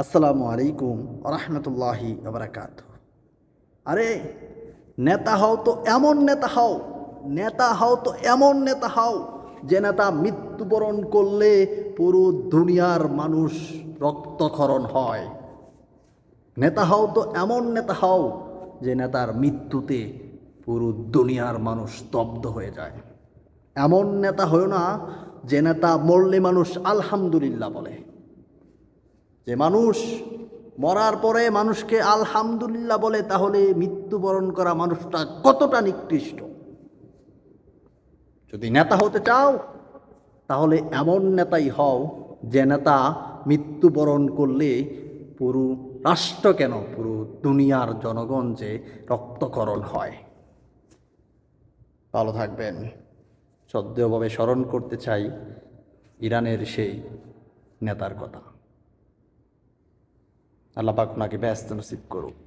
আসসালামু আলাইকুম রহমতুল্লাহি বারাকাত। আরে নেতা হও তো এমন নেতা হও, নেতা হও তো এমন নেতা হও যে নেতা মৃত্যুবরণ করলে পুরো দুনিয়ার মানুষ রক্তক্ষরণ হয়। নেতা হও তো এমন নেতা হও যে নেতার মৃত্যুতে পুরো দুনিয়ার মানুষ স্তব্ধ হয়ে যায়। এমন নেতা হও না যে নেতা মরলে মানুষ আলহামদুলিল্লাহ বলে, যে মানুষ মরার পরে মানুষকে আলহামদুলিল্লাহ বলে। তাহলে মৃত্যুবরণ করা মানুষটা কতটা নিকৃষ্ট। যদি নেতা হতে চাও তাহলে এমন নেতাই হও যে নেতা মৃত্যুবরণ করলে পুরো রাষ্ট্র কেন পুরো দুনিয়ার জনগণ যে রক্তক্ষরণ হয়। ভালো থাকবেন। শ্রদ্ধেয়ভাবে স্মরণ করতে চাই ইরানের সেই নেতার কথা। আল্লাহ পাক ওনাকে ব্যস্ত নসিব করুক।